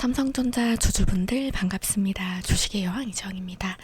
삼성전자 주주분들 반갑습니다. 주식의 여왕 이정입니다.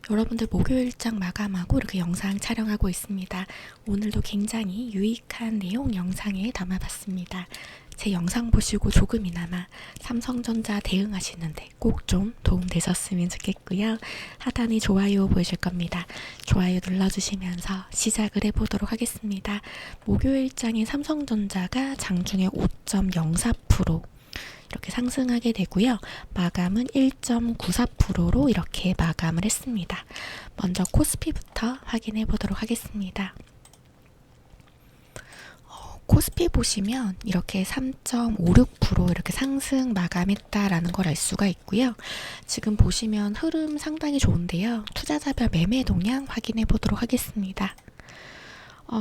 여러분들 목요일장 마감하고 이렇게 영상 촬영하고 있습니다. 오늘도 굉장히 유익한 내용 영상에 담아봤습니다. 제 영상 보시고 조금이나마 삼성전자 대응하시는데 꼭 좀 도움되셨으면 좋겠고요. 하단에 좋아요 보이실 겁니다. 좋아요 눌러주시면서 시작을 해보도록 하겠습니다. 목요일장에 삼성전자가 장중에 5.04% 이렇게 상승하게 되고요. 마감은 1.94%로 이렇게 마감을 했습니다. 먼저 코스피부터 확인해 보도록 하겠습니다. 코스피 보시면 이렇게 3.56% 이렇게 상승 마감했다라는 걸 알 수가 있고요. 지금 보시면 흐름 상당히 좋은데요. 투자자별 매매 동향 확인해 보도록 하겠습니다.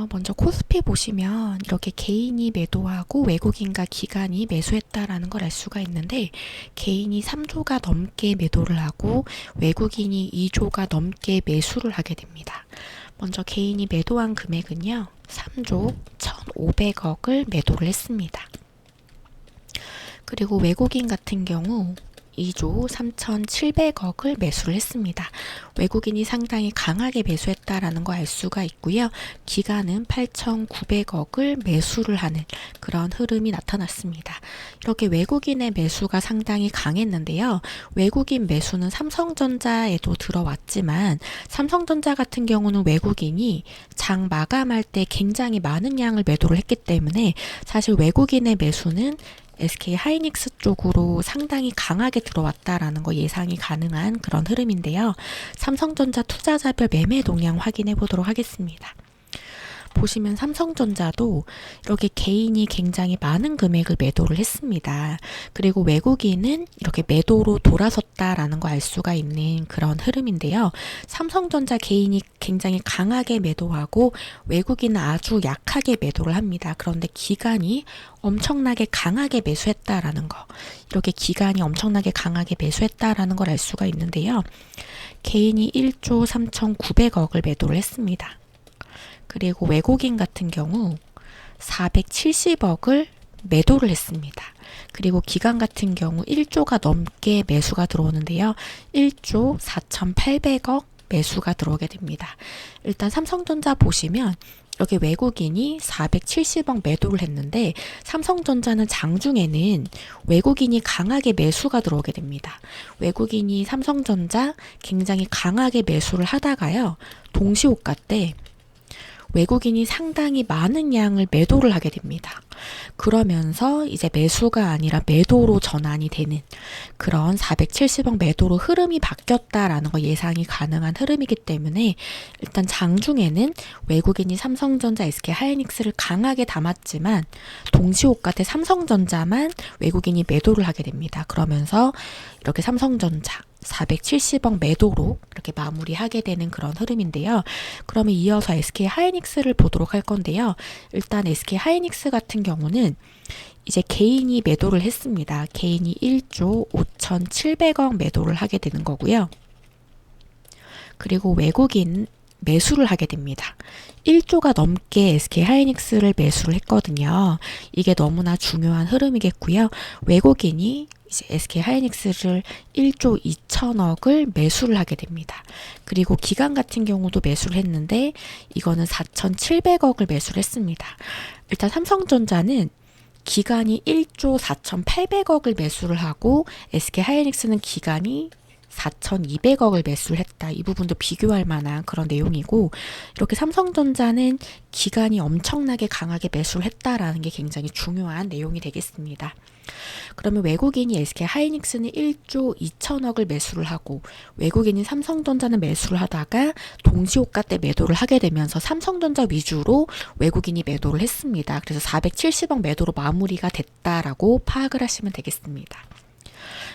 먼저 코스피 보시면 이렇게 개인이 매도하고 외국인과 기관이 매수했다라는 걸 알 수가 있는데, 개인이 3조가 넘게 매도를 하고 외국인이 2조가 넘게 매수를 하게 됩니다. 먼저 개인이 매도한 금액은요, 3조 1,500억을 매도를 했습니다. 그리고 외국인 같은 경우 2조 3,700억을 매수를 했습니다. 외국인이 상당히 강하게 매수했다라는 거 알 수가 있고요. 기관은 8,900억을 매수를 하는 그런 흐름이 나타났습니다. 이렇게 외국인의 매수가 상당히 강했는데요. 외국인 매수는 삼성전자에도 들어왔지만 삼성전자 같은 경우는 외국인이 장 마감할 때 굉장히 많은 양을 매도를 했기 때문에 사실 외국인의 매수는 SK 하이닉스 쪽으로 상당히 강하게 들어왔다라는 거 예상이 가능한 그런 흐름인데요. 삼성전자 투자자별 매매 동향 확인해 보도록 하겠습니다. 보시면 삼성전자도 이렇게 개인이 굉장히 많은 금액을 매도를 했습니다. 그리고 외국인은 이렇게 매도로 돌아섰다라는 거 알 수가 있는 그런 흐름인데요. 삼성전자 개인이 굉장히 강하게 매도하고 외국인은 아주 약하게 매도를 합니다. 그런데 기관이 엄청나게 강하게 매수했다라는 거, 이렇게 기관이 엄청나게 강하게 매수했다라는 걸 알 수가 있는데요. 개인이 1조 3,900억을 매도를 했습니다. 그리고 외국인 같은 경우 470억을 매도를 했습니다. 그리고 기관 같은 경우 1조가 넘게 매수가 들어오는데요. 1조 4,800억 매수가 들어오게 됩니다. 일단 삼성전자 보시면 여기 외국인이 470억 매도를 했는데 삼성전자는 장중에는 외국인이 강하게 매수가 들어오게 됩니다. 외국인이 삼성전자 굉장히 강하게 매수를 하다가요. 동시호가 때 외국인이 상당히 많은 양을 매도를 하게 됩니다. 그러면서 이제 매수가 아니라 매도로 전환이 되는 그런 470억 매도로 흐름이 바뀌었다라는 거 예상이 가능한 흐름이기 때문에 일단 장중에는 외국인이 삼성전자, SK 하이닉스를 강하게 담았지만 동시호가 때 삼성전자만 외국인이 매도를 하게 됩니다. 그러면서 이렇게 삼성전자 470억 매도로 이렇게 마무리하게 되는 그런 흐름인데요. 그러면 이어서 SK 하이닉스를 보도록 할 건데요. 일단 SK 하이닉스 같은 경우는 이제 개인이 매도를 했습니다. 개인이 1조 5,700억 매도를 하게 되는 거고요. 그리고 외국인 매수를 하게 됩니다. 1조가 넘게 SK 하이닉스를 매수를 했거든요. 이게 너무나 중요한 흐름이겠고요. 외국인이 이제 SK 하이닉스를 1조 2천억을 매수를 하게 됩니다. 그리고 기관 같은 경우도 매수를 했는데 이거는 4,700억을 매수를 했습니다. 일단 삼성전자는 기관이 1조 4,800억을 매수를 하고 SK 하이닉스는 기관이 4,200억을 매수를 했다. 이 부분도 비교할 만한 그런 내용이고, 이렇게 삼성전자는 기관이 엄청나게 강하게 매수를 했다라는 게 굉장히 중요한 내용이 되겠습니다. 그러면 외국인이 SK 하이닉스는 1조 2천억을 매수를 하고 외국인이 삼성전자는 매수를 하다가 동시호가 때 매도를 하게 되면서 삼성전자 위주로 외국인이 매도를 했습니다. 그래서 470억 매도로 마무리가 됐다라고 파악을 하시면 되겠습니다.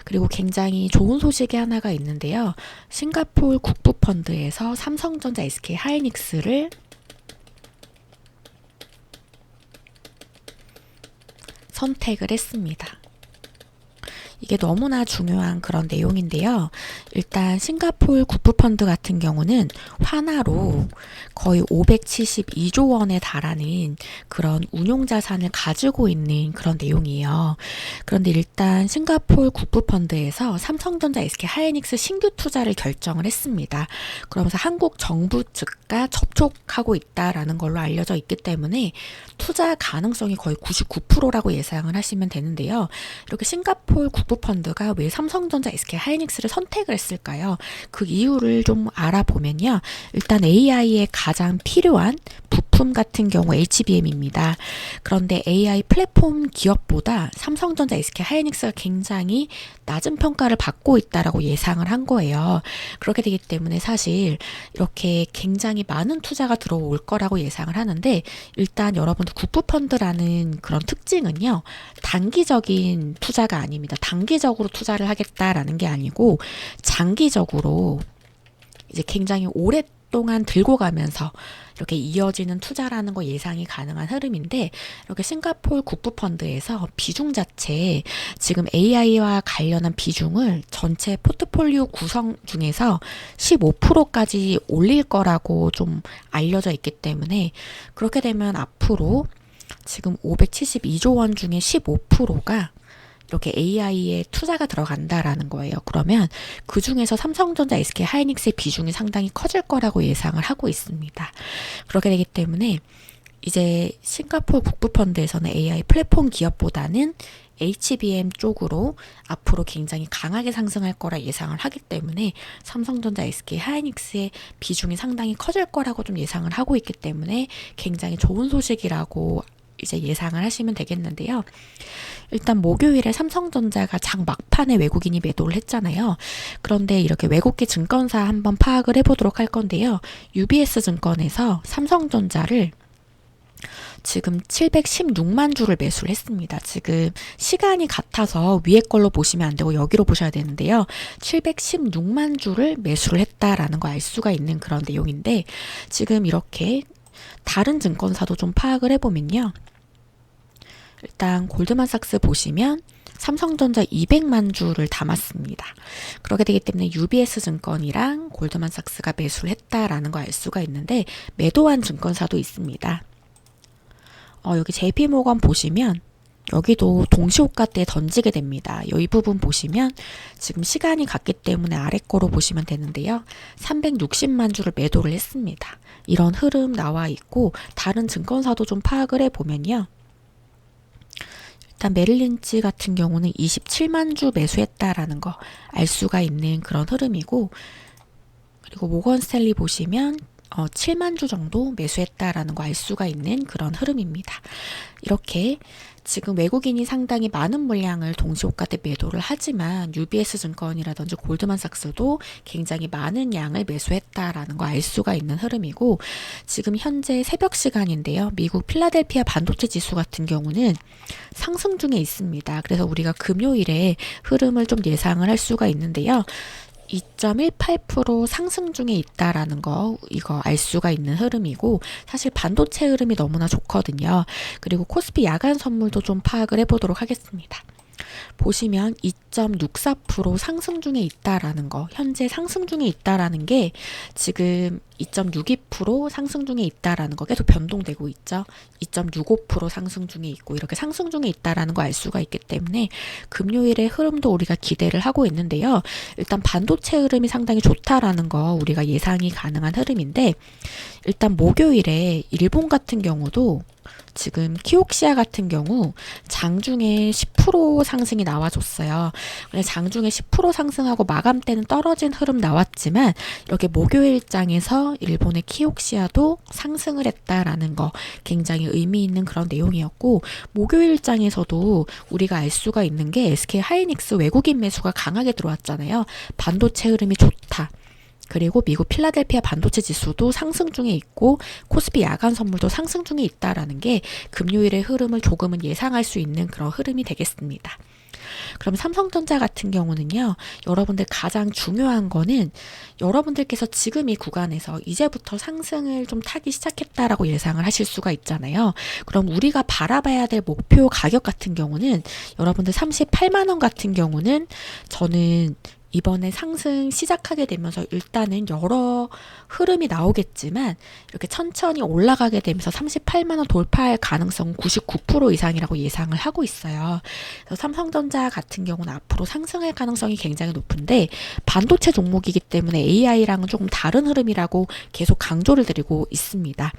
그리고 굉장히 좋은 소식이 하나가 있는데요. 싱가포르 국부펀드에서 삼성전자, SK 하이닉스를 선택을 했습니다. 이게 너무나 중요한 그런 내용인데요. 일단 싱가포르 국부펀드 같은 경우는 환화로 거의 572조 원에 달하는 그런 운용자산을 가지고 있는 그런 내용이에요. 그런데 일단 싱가포르 국부펀드에서 삼성전자, SK하이닉스 신규 투자를 결정을 했습니다. 그러면서 한국 정부 측과 접촉하고 있다라는 걸로 알려져 있기 때문에 투자 가능성이 거의 99%라고 예상을 하시면 되는데요. 이렇게 싱가포르 국부펀드가 왜 삼성전자, SK하이닉스를 선택을 했을까요? 그 이유를 좀 알아보면요. 일단 AI에 가장 필요한 부품 같은 경우 HBM입니다. 그런데 AI 플랫폼 기업보다 삼성전자, SK하이닉스가 굉장히 낮은 평가를 받고 있다라고 예상을 한 거예요. 그렇게 되기 때문에 사실 이렇게 굉장히 많은 투자가 들어올 거라고 예상을 하는데, 일단 여러분들 국부펀드라는 그런 특징은요, 단기적인 투자가 아닙니다. 단기적으로 투자를 하겠다라는 게 아니고 장기적으로 이제 굉장히 오랫동안 들고 가면서 이렇게 이어지는 투자라는 거 예상이 가능한 흐름인데, 이렇게 싱가포르 국부펀드에서 비중 자체 지금 AI와 관련한 비중을 전체 포트폴리오 구성 중에서 15%까지 올릴 거라고 좀 알려져 있기 때문에, 그렇게 되면 앞으로 지금 572조 원 중에 15%가 이렇게 AI에 투자가 들어간다라는 거예요. 그러면 그 중에서 삼성전자, SK하이닉스의 비중이 상당히 커질 거라고 예상을 하고 있습니다. 그렇게 되기 때문에 이제 싱가포르 국부펀드에서는 AI 플랫폼 기업보다는 HBM 쪽으로 앞으로 굉장히 강하게 상승할 거라 예상을 하기 때문에 삼성전자, SK하이닉스의 비중이 상당히 커질 거라고 좀 예상을 하고 있기 때문에 굉장히 좋은 소식이라고 이제 예상을 하시면 되겠는데요. 일단 목요일에 삼성전자가 장 막판에 외국인이 매도를 했잖아요. 그런데 이렇게 외국계 증권사 한번 파악을 해보도록 할 건데요. UBS 증권에서 삼성전자를 지금 716만 주를 매수를 했습니다. 지금 시간이 같아서 위에 걸로 보시면 안 되고 여기로 보셔야 되는데요. 716만 주를 매수를 했다라는 거 알 수가 있는 그런 내용인데, 지금 이렇게 다른 증권사도 좀 파악을 해보면요. 일단 골드만삭스 보시면 삼성전자 200만 주를 담았습니다. 그렇게 되기 때문에 UBS 증권이랑 골드만삭스가 매수를 했다라는 거 알 수가 있는데, 매도한 증권사도 있습니다. 여기 JP모건 보시면 여기도 동시호가 때 던지게 됩니다. 이 부분 보시면 지금 시간이 갔기 때문에 아래 거로 보시면 되는데요. 360만 주를 매도를 했습니다. 이런 흐름 나와 있고, 다른 증권사도 좀 파악을 해보면요. 일단 메릴린치 같은 경우는 27만 주 매수했다라는 거 알 수가 있는 그런 흐름이고, 그리고 모건스탠리 보시면 7만 주 정도 매수했다라는 거 알 수가 있는 그런 흐름입니다. 이렇게 지금 외국인이 상당히 많은 물량을 동시호가 때 매도를 하지만 UBS 증권이라든지 골드만삭스도 굉장히 많은 양을 매수했다라는 거 알 수가 있는 흐름이고, 지금 현재 새벽 시간인데요. 미국 필라델피아 반도체 지수 같은 경우는 상승 중에 있습니다. 그래서 우리가 금요일에 흐름을 좀 예상을 할 수가 있는데요. 2.18% 상승 중에 있다라는 거, 이거 알 수가 있는 흐름이고, 사실 반도체 흐름이 너무나 좋거든요. 그리고 코스피 야간 선물도 좀 파악을 해보도록 하겠습니다. 보시면 2.64% 상승 중에 있다라는 거, 현재 상승 중에 있다라는 게 지금 2.62% 상승 중에 있다라는 거 계속 변동되고 있죠. 2.65% 상승 중에 있고, 이렇게 상승 중에 있다라는 거 알 수가 있기 때문에 금요일의 흐름도 우리가 기대를 하고 있는데요. 일단 반도체 흐름이 상당히 좋다라는 거 우리가 예상이 가능한 흐름인데, 일단 목요일에 일본 같은 경우도 지금 키옥시아 같은 경우 장중에 10% 상승이 나와줬어요. 근데 장중에 10% 상승하고 마감 때는 떨어진 흐름 나왔지만, 이렇게 목요일장에서 일본의 키옥시아도 상승을 했다라는 거 굉장히 의미 있는 그런 내용이었고, 목요일장에서도 우리가 알 수가 있는 게 SK하이닉스 외국인 매수가 강하게 들어왔잖아요. 반도체 흐름이 좋다. 그리고 미국 필라델피아 반도체 지수도 상승 중에 있고, 코스피 야간 선물도 상승 중에 있다라는 게 금요일의 흐름을 조금은 예상할 수 있는 그런 흐름이 되겠습니다. 그럼 삼성전자 같은 경우는요, 여러분들 가장 중요한 거는 여러분들께서 지금 이 구간에서 이제부터 상승을 좀 타기 시작했다라고 예상을 하실 수가 있잖아요. 그럼 우리가 바라봐야 될 목표 가격 같은 경우는 여러분들 38만 원 같은 경우는 저는 이번에 상승 시작하게 되면서 일단은 여러 흐름이 나오겠지만 이렇게 천천히 올라가게 되면서 38만 원 돌파할 가능성은 99% 이상이라고 예상을 하고 있어요. 그래서 삼성전자 같은 경우는 앞으로 상승할 가능성이 굉장히 높은데 반도체 종목이기 때문에 AI랑은 조금 다른 흐름이라고 계속 강조를 드리고 있습니다.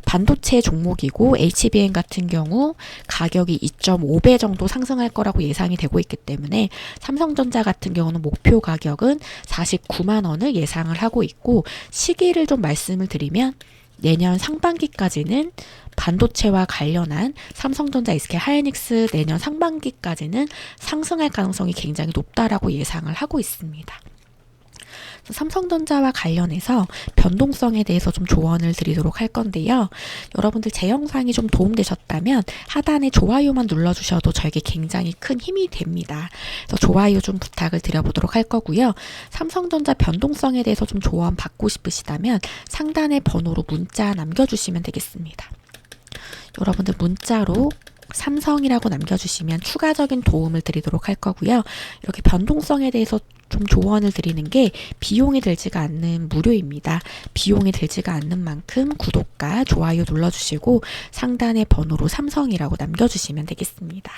반도체 종목이고 HBM 같은 경우 가격이 2.5배 정도 상승할 거라고 예상이 되고 있기 때문에 삼성전자 같은 경우는 목표 가격은 49만 원을 예상을 하고 있고, 시기를 좀 말씀을 드리면 내년 상반기까지는 반도체와 관련한 삼성전자, SK 하이닉스 내년 상반기까지는 상승할 가능성이 굉장히 높다라고 예상을 하고 있습니다. 삼성전자와 관련해서 변동성에 대해서 좀 조언을 드리도록 할 건데요. 여러분들 제 영상이 좀 도움되셨다면 하단에 좋아요만 눌러주셔도 저에게 굉장히 큰 힘이 됩니다. 그래서 좋아요 좀 부탁을 드려보도록 할 거고요. 삼성전자 변동성에 대해서 좀 조언 받고 싶으시다면 상단의 번호로 문자 남겨주시면 되겠습니다. 여러분들 문자로 삼성이라고 남겨주시면 추가적인 도움을 드리도록 할 거고요. 이렇게 변동성에 대해서 좀 조언을 드리는 게 비용이 들지가 않는 무료입니다. 비용이 들지가 않는 만큼 구독과 좋아요 눌러주시고 상단의 번호로 삼성이라고 남겨주시면 되겠습니다.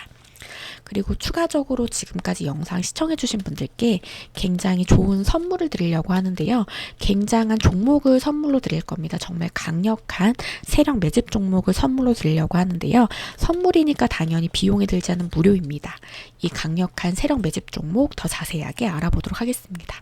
그리고 추가적으로 지금까지 영상 시청해주신 분들께 굉장히 좋은 선물을 드리려고 하는데요. 굉장한 종목을 선물로 드릴 겁니다. 정말 강력한 세력 매집 종목을 선물로 드리려고 하는데요. 선물이니까 당연히 비용이 들지 않은 무료입니다. 이 강력한 세력 매집 종목 더 자세하게 알아보도록 하겠습니다.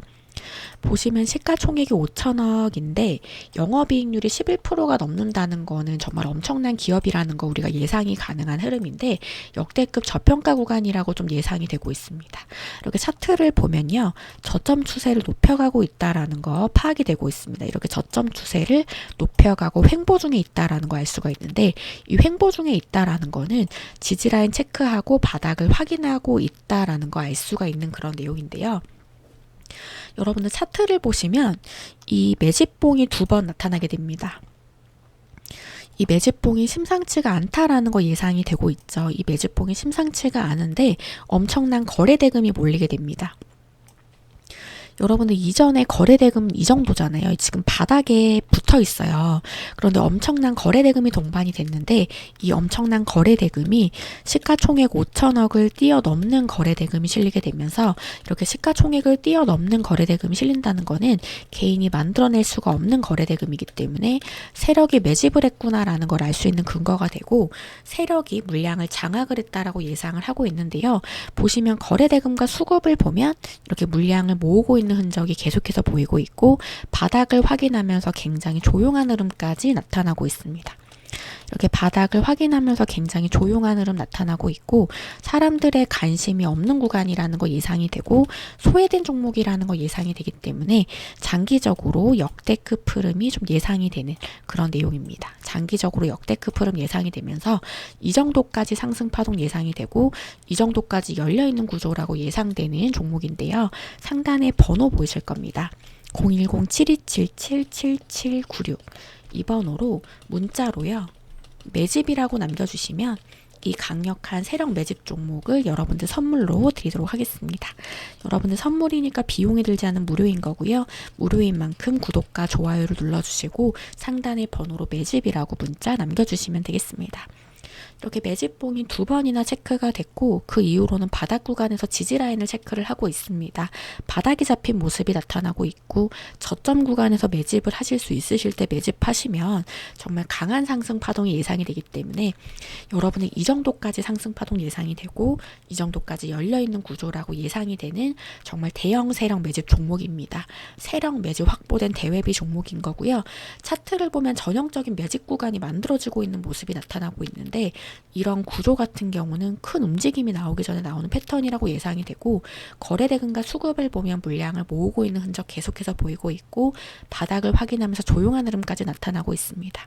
보시면 시가총액이 5천억인데 영업이익률이 11%가 넘는다는 거는 정말 엄청난 기업이라는 거 우리가 예상이 가능한 흐름인데 역대급 저평가 구간이라고 좀 예상이 되고 있습니다. 이렇게 차트를 보면요. 저점 추세를 높여가고 있다라는 거 파악이 되고 있습니다. 이렇게 저점 추세를 높여가고 횡보 중에 있다라는 거 알 수가 있는데 이 횡보 중에 있다라는 거는 지지라인 체크하고 바닥을 확인하고 있다라는 거 알 수가 있는 그런 내용인데요. 여러분들 차트를 보시면 이 매집봉이 2번 나타나게 됩니다. 이 매집봉이 심상치가 않다라는 거 예상이 되고 있죠. 이 매집봉이 심상치가 않은데 엄청난 거래 대금이 몰리게 됩니다. 여러분들 이전에 거래 대금 이 정도잖아요. 지금 바닥에 붙어 있어요. 그런데 엄청난 거래 대금이 동반이 됐는데 이 엄청난 거래 대금이 시가총액 5천억을 뛰어넘는 거래 대금이 실리게 되면서 이렇게 시가총액을 뛰어넘는 거래 대금이 실린다는 거는 개인이 만들어낼 수가 없는 거래 대금이기 때문에 세력이 매집을 했구나라는 걸 알 수 있는 근거가 되고 세력이 물량을 장악을 했다라고 예상을 하고 있는데요. 보시면 거래 대금과 수급을 보면 이렇게 물량을 모으고 있는 흔적이 계속해서 보이고 있고 바닥을 확인하면서 굉장히 조용한 흐름까지 나타나고 있습니다. 이렇게 바닥을 확인하면서 굉장히 조용한 흐름 나타나고 있고 사람들의 관심이 없는 구간이라는 거 예상이 되고 소외된 종목이라는 거 예상이 되기 때문에 장기적으로 역대급 흐름이 좀 예상이 되는 그런 내용입니다. 장기적으로 역대급 흐름 예상이 되면서 이 정도까지 상승 파동 예상이 되고 이 정도까지 열려있는 구조라고 예상되는 종목인데요. 상단에 번호 보이실 겁니다. 010-7277-7796 이 번호로 문자로요. 매집이라고 남겨주시면 이 강력한 세력 매집 종목을 여러분들 선물로 드리도록 하겠습니다. 여러분들 선물이니까 비용이 들지 않은 무료인 거고요. 무료인 만큼 구독과 좋아요를 눌러주시고 상단의 번호로 매집이라고 문자 남겨주시면 되겠습니다. 이렇게 매집봉이 2번이나 체크가 됐고 그 이후로는 바닥 구간에서 지지라인을 체크를 하고 있습니다. 바닥이 잡힌 모습이 나타나고 있고 저점 구간에서 매집을 하실 수 있으실 때 매집하시면 정말 강한 상승 파동이 예상이 되기 때문에 여러분은 이 정도까지 상승 파동 예상이 되고 이 정도까지 열려있는 구조라고 예상이 되는 정말 대형 세력 매집 종목입니다. 세력 매집 확보된 대외비 종목인 거고요. 차트를 보면 전형적인 매집 구간이 만들어지고 있는 모습이 나타나고 있는데 이런 구조 같은 경우는 큰 움직임이 나오기 전에 나오는 패턴이라고 예상이 되고 거래 대금과 수급을 보면 물량을 모으고 있는 흔적 계속해서 보이고 있고 바닥을 확인하면서 조용한 흐름까지 나타나고 있습니다.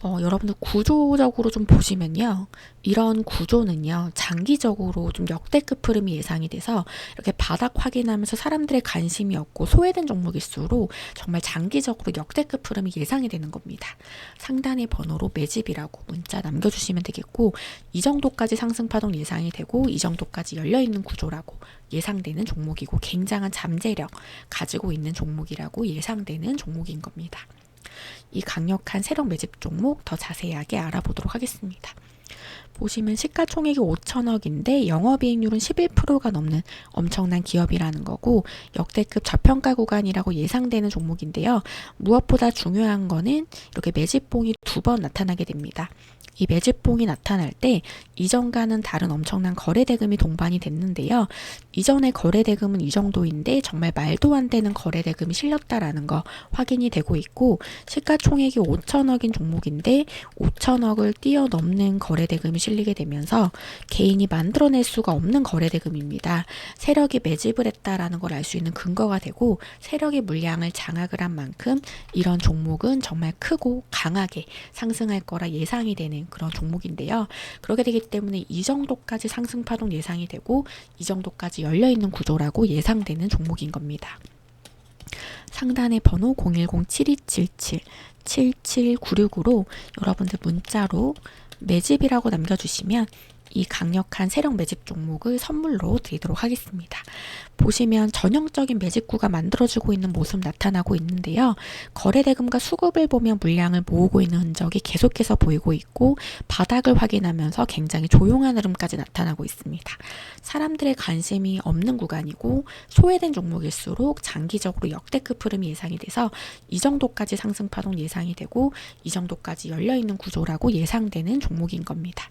여러분들 구조적으로 좀 보시면요. 이런 구조는요, 장기적으로 좀 역대급 흐름이 예상이 돼서 이렇게 바닥 확인하면서 사람들의 관심이 없고 소외된 종목일수록 정말 장기적으로 역대급 흐름이 예상이 되는 겁니다. 상단의 번호로 매집이라고 문자 남겨주시면 되겠고, 이 정도까지 상승 파동 예상이 되고, 이 정도까지 열려있는 구조라고 예상되는 종목이고, 굉장한 잠재력 가지고 있는 종목이라고 예상되는 종목인 겁니다. 이 강력한 세력 매집 종목 더 자세하게 알아보도록 하겠습니다. 보시면 시가총액이 5천억인데 영업이익률은 11%가 넘는 엄청난 기업이라는 거고, 역대급 저평가 구간이라고 예상되는 종목인데요. 무엇보다 중요한 거는 이렇게 매집봉이 2번 나타나게 됩니다. 이 매집봉이 나타날 때 이전과는 다른 엄청난 거래 대금이 동반이 됐는데요. 이전의 거래 대금은 이 정도인데 정말 말도 안 되는 거래 대금이 실렸다라는 거 확인이 되고 있고, 시가총액이 5천억인 종목인데 5천억을 뛰어넘는 거래 대금이 실리게 되면서 개인이 만들어낼 수가 없는 거래 대금입니다. 세력이 매집을 했다라는 걸 알 수 있는 근거가 되고, 세력의 물량을 장악을 한 만큼 이런 종목은 정말 크고 강하게 상승할 거라 예상이 되는 그런 종목인데요. 그렇게 되기 때문에 이 정도까지 상승 파동 예상이 되고, 이 정도까지 열려있는 구조라고 예상되는 종목인 겁니다. 상단의 번호 010-7277-7796으로 여러분들 문자로 매집이라고 남겨주시면 이 강력한 세력 매집 종목을 선물로 드리도록 하겠습니다. 보시면 전형적인 매집구가 만들어지고 있는 모습 나타나고 있는데요. 거래 대금과 수급을 보면 물량을 모으고 있는 흔적이 계속해서 보이고 있고, 바닥을 확인하면서 굉장히 조용한 흐름까지 나타나고 있습니다. 사람들의 관심이 없는 구간이고 소외된 종목일수록 장기적으로 역대급 흐름이 예상이 돼서 이 정도까지 상승 파동 예상이 되고, 이 정도까지 열려있는 구조라고 예상되는 종목인 겁니다.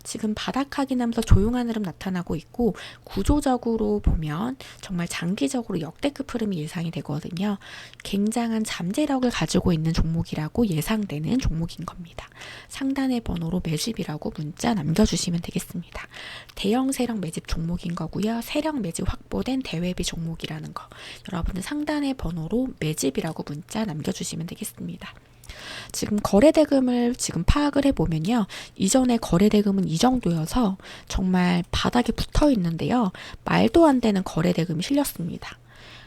지금 바닥 확인하면서 조용한 흐름 나타나고 있고, 구조적으로 보면 정말 장기적으로 역대급 흐름이 예상이 되거든요. 굉장한 잠재력을 가지고 있는 종목이라고 예상되는 종목인 겁니다. 상단의 번호로 매집이라고 문자 남겨주시면 되겠습니다. 대형 세력 매집 종목인 거고요. 세력 매집 확보된 대외비 종목이라는 거, 여러분들 상단의 번호로 매집이라고 문자 남겨주시면 되겠습니다. 지금 거래 대금을 지금 파악을 해보면요. 이전에 거래 대금은 이 정도여서 정말 바닥에 붙어 있는데요. 말도 안 되는 거래 대금이 실렸습니다.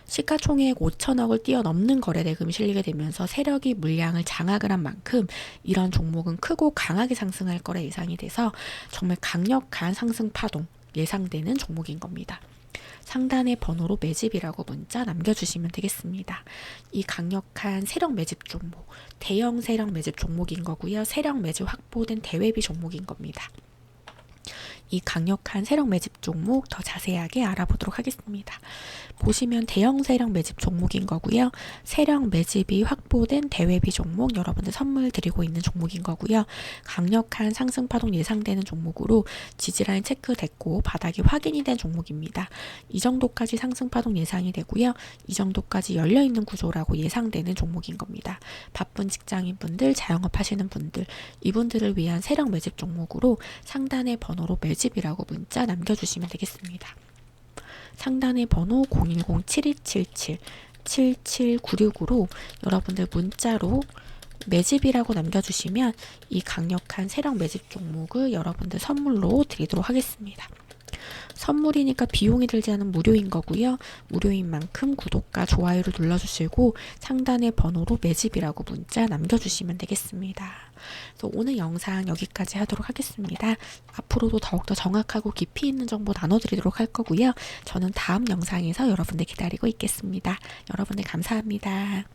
시가총액 5천억을 뛰어넘는 거래 대금이 실리게 되면서 세력이 물량을 장악을 한 만큼 이런 종목은 크고 강하게 상승할 거라 예상이 돼서 정말 강력한 상승 파동 예상되는 종목인 겁니다. 상단의 번호로 매집이라고 문자 남겨주시면 되겠습니다. 이 강력한 세력 매집 종목, 대형 세력 매집 종목인 거고요. 세력 매집 확보된 대외비 종목인 겁니다. 이 강력한 세력 매집 종목 더 자세하게 알아보도록 하겠습니다. 보시면 대형 세력 매집 종목인 거고요. 세력 매집이 확보된 대외비 종목, 여러분들 선물 드리고 있는 종목인 거고요. 강력한 상승 파동 예상되는 종목으로 지지라인 체크됐고 바닥이 확인이 된 종목입니다. 이 정도까지 상승 파동 예상이 되고요. 이 정도까지 열려있는 구조라고 예상되는 종목인 겁니다. 바쁜 직장인분들, 자영업 하시는 분들, 이분들을 위한 세력 매집 종목으로 상단의 번호로 매집이라고 문자 남겨주시면 되겠습니다. 상단의 번호 010-7277-7796으로 여러분들 문자로 매집이라고 남겨주시면 이 강력한 세력 매집 종목을 여러분들 선물로 드리도록 하겠습니다. 선물이니까 비용이 들지 않은 무료인 거고요. 무료인 만큼 구독과 좋아요를 눌러주시고 상단의 번호로 매집이라고 문자 남겨주시면 되겠습니다. 그래서 오늘 영상 여기까지 하도록 하겠습니다. 앞으로도 더욱더 정확하고 깊이 있는 정보 나눠드리도록 할 거고요. 저는 다음 영상에서 여러분들 기다리고 있겠습니다. 여러분들 감사합니다.